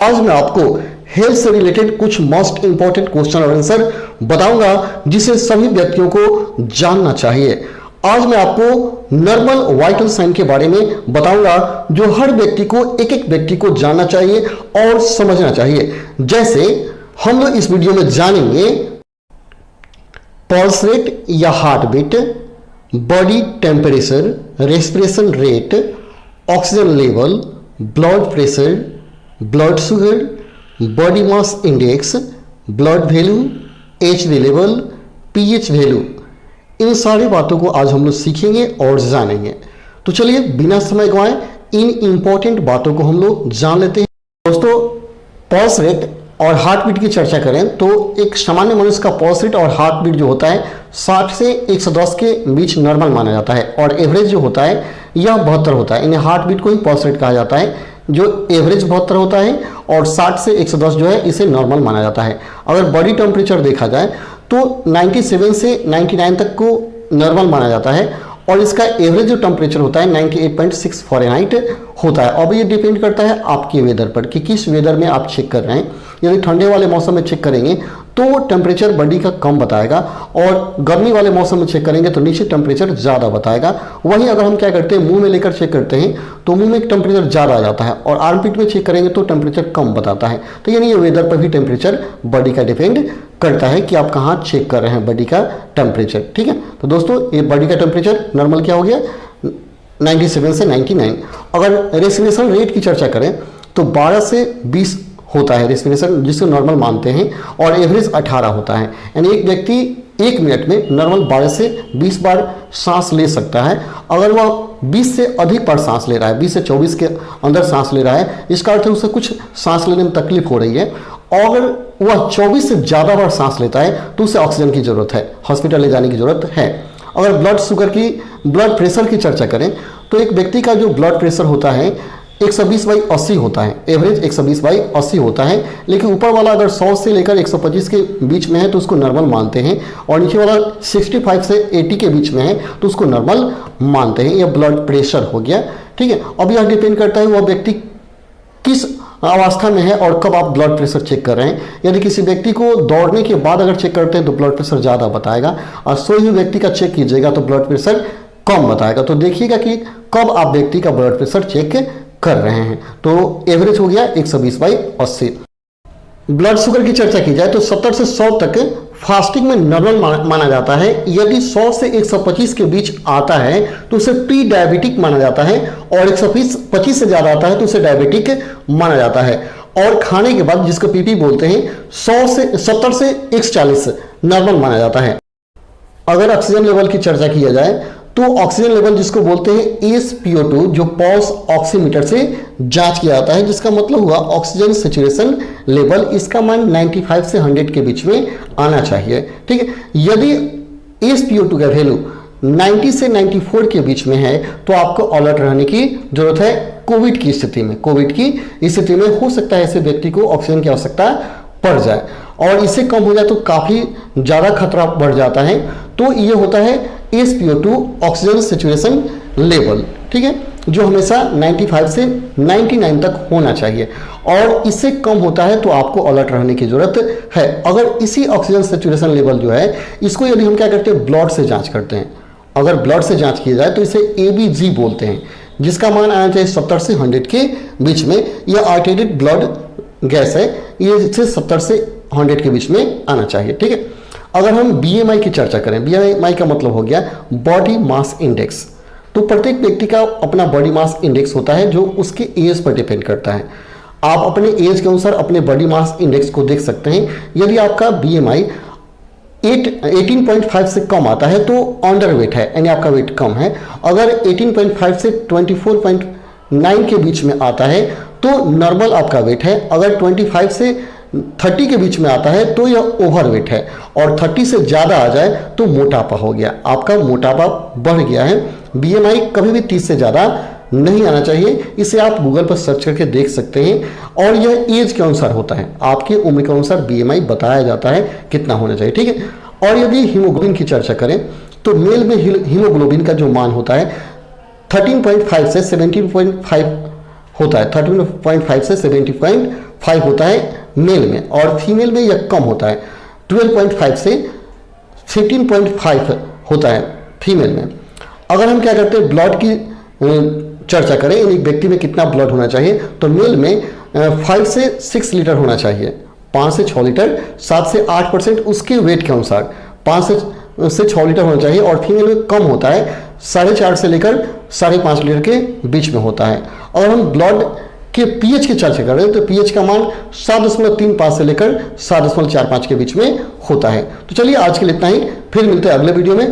आज मैं आपको हेल्थ से रिलेटेड कुछ मोस्ट इंपॉर्टेंट क्वेश्चन और आंसर बताऊंगा जिसे सभी व्यक्तियों को जानना चाहिए। आज मैं आपको नॉर्मल वाइटल साइन के बारे में बताऊंगा जो हर व्यक्ति को एक व्यक्ति को जानना चाहिए और समझना चाहिए। जैसे हम लोग इस वीडियो में जानेंगे पल्स रेट या heart beat, body temperature, respiration rate, oxygen level, blood pressure, blood sugar, body mass index, blood value, HB level, pH value, इन सारी बातों को आज हम लोग सीखेंगे और जानेंगे। तो चलिए बिना समय गंवाए इन इंपॉर्टेंट बातों को हम लोग जान लेते हैं। दोस्तों, पल्स रेट और हार्ट बीट की चर्चा करें तो एक सामान्य मनुष्य का पल्स रेट और हार्ट बीट जो होता है 60 से 110 के बीच नॉर्मल माना जाता है और एवरेज जो होता है यह 72 होता है। इन्हें हार्ट बीट को ही पल्स रेट कहा जाता है जो एवरेज 72 होता है और 60 से 110 जो है इसे नॉर्मल माना जाता है। अगर बॉडी टेम्परेचर देखा जाए तो 97 से 99 तक को नॉर्मल माना जाता है और इसका एवरेज जो टेम्परेचर होता है 98.6 फ़ारेनहाइट होता है। अब ये डिपेंड करता है आपके वेदर पर कि किस वेदर में आप चेक कर रहे हैं। यदि ठंडे वाले मौसम में चेक करेंगे तो टेम्परेचर बॉडी का कम बताएगा और गर्मी वाले मौसम में चेक करेंगे तो नीचे टेम्परेचर ज़्यादा बताएगा। वहीं अगर हम क्या करते हैं मुंह में लेकर चेक करते हैं तो मुंह में टेम्परेचर ज़्यादा आ जाता है और आर्मपिट में चेक करेंगे तो टेम्परेचर कम बताता है। तो यानी ये वेदर पर भी टेम्परेचर बॉडी का डिपेंड करता है कि आप कहाँ चेक कर रहे हैं बॉडी का टेम्परेचर। ठीक है, तो दोस्तों ये बॉडी का टेम्परेचर नॉर्मल क्या हो गया 97 से 99। अगर रेस्पिरेशन रेट की चर्चा करें तो 12 से 20 होता है रेस्पिरेशन जिसको नॉर्मल मानते हैं और एवरेज 18 होता है। यानी एक व्यक्ति 1 मिनट में नॉर्मल 12 से 20 बार सांस ले सकता है। अगर वह 20 से अधिक बार सांस ले रहा है, 20 से 24 के अंदर सांस ले रहा है, इसका अर्थ है उसे कुछ सांस लेने में तकलीफ हो रही है। और अगर वह 24 से ज़्यादा बार सांस लेता है तो उसे ऑक्सीजन की ज़रूरत है, हॉस्पिटल ले जाने की ज़रूरत है। अगर ब्लड प्रेशर की चर्चा करें तो एक व्यक्ति का जो ब्लड प्रेशर होता है 120/80 होता है, एवरेज 120/80 होता है। लेकिन ऊपर वाला अगर 100 से लेकर 125 के बीच में है तो उसको नॉर्मल मानते हैं और नीचे वाला 65 से 80 के बीच में है तो उसको नॉर्मल मानते हैं। यह ब्लड प्रेशर हो गया। ठीक है, अब यह डिपेंड करता है वह व्यक्ति किस अवस्था में है और कब आप ब्लड प्रेशर चेक कर रहे हैं। यदि किसी व्यक्ति को दौड़ने के बाद अगर चेक करते हैं तो ब्लड प्रेशर ज़्यादा बताएगा और सोए हुए व्यक्ति का चेक कीजिएगा तो ब्लड प्रेशर कम बताएगा। तो देखिएगा कि कब आप व्यक्ति का ब्लड प्रेशर चेक कर रहे हैं। तो एवरेज हो गया 120/80। ब्लड शुगर की चर्चा की जाए तो 70 से 100 तक फास्टिंग में नॉर्मल माना जाता है। यदि 100 से 125 के बीच आता है तो उसे प्री डायबिटिक माना जाता है और 125 से ज़्यादा आता है तो उसे डायबिटिक माना जाता है। और खाने के बाद जिसको पीपी बोलते हैं 70 से 140 नॉर्मल माना जाता है। अगर ऑक्सीजन लेवल की चर्चा किया जाए तो ऑक्सीजन लेवल जिसको बोलते हैं SpO2 जो पल्स ऑक्सीमीटर से जांच किया जाता है, जिसका मतलब हुआ ऑक्सीजन सैचुरेशन लेवल, इसका मान 95 से 100 के बीच में आना चाहिए। ठीक है, यदि SpO2 का वैल्यू 90 से 94 के बीच में है तो आपको अलर्ट रहने की जरूरत है। कोविड की स्थिति में हो सकता है ऐसे व्यक्ति को ऑक्सीजन की आवश्यकता पड़ जाए और इससे कम हो जाए तो काफ़ी ज़्यादा खतरा बढ़ जाता है। तो ये होता है SpO2 ऑक्सीजन सैचुरेशन लेवल। ठीक है, जो हमेशा 95 से 99 तक होना चाहिए और इससे कम होता है तो आपको अलर्ट रहने की जरूरत है। अगर इसी ऑक्सीजन सैचुरेशन लेवल जो है इसको यदि हम क्या करते हैं ब्लड से जांच करते हैं, अगर ब्लड से जांच की जाए तो इसे ABG बोलते हैं, जिसका मान आना चाहिए 70 से 100 के बीच में। यह आर्टेटेड ब्लड गैस है, ये से 70 से 100 के बीच में आना चाहिए। ठीक है, अगर हम BMI की चर्चा करें, BMI का मतलब हो गया बॉडी मास इंडेक्स। तो प्रत्येक व्यक्ति का अपना बॉडी मास इंडेक्स होता है जो उसके एज पर डिपेंड करता है। आप अपने एज के अनुसार अपने बॉडी मास इंडेक्स को देख सकते हैं। यदि आपका BMI 18.5 से कम आता है तो अंडर वेट है, यानी आपका वेट कम है। अगर 18.5 से 24.9 के बीच में आता है तो नॉर्मल आपका वेट है। अगर 25 से 30 के बीच में आता है तो यह ओवरवेट है और 30 से ज़्यादा आ जाए तो मोटापा हो गया, आपका मोटापा बढ़ गया है। BMI कभी भी 30 से ज़्यादा नहीं आना चाहिए। इसे आप गूगल पर सर्च करके देख सकते हैं और यह एज के अनुसार होता है, आपकी उम्र के अनुसार BMI बताया जाता है कितना होना चाहिए। ठीक है, और यदि हीमोग्लोबिन की चर्चा करें तो मेल में हीमोग्लोबिन का जो मान होता है 13.5 से 17.5 होता है, 13.5 से 17.5 होता है मेल में, और फीमेल में यह कम होता है, 12.5 से 15.5 होता है फीमेल में। अगर हम क्या करते हैं, ब्लड की चर्चा करें, एक व्यक्ति में कितना ब्लड होना चाहिए, तो मेल में 5 से 6 लीटर होना चाहिए, 5 से 6 लीटर, 7 से 8% उसके वेट के अनुसार 5 से 6 लीटर होना चाहिए, और फीमेल में कम होता है, 4.5 से लेकर 5.5 लीटर के बीच में होता है। और हम ब्लड के पीएच की चर्चा कर रहे हैं, तो पीएच का मान 7.35 से लेकर 7.45 के बीच में होता है। तो चलिए आज के लिए इतना ही, फिर मिलते हैं अगले वीडियो में।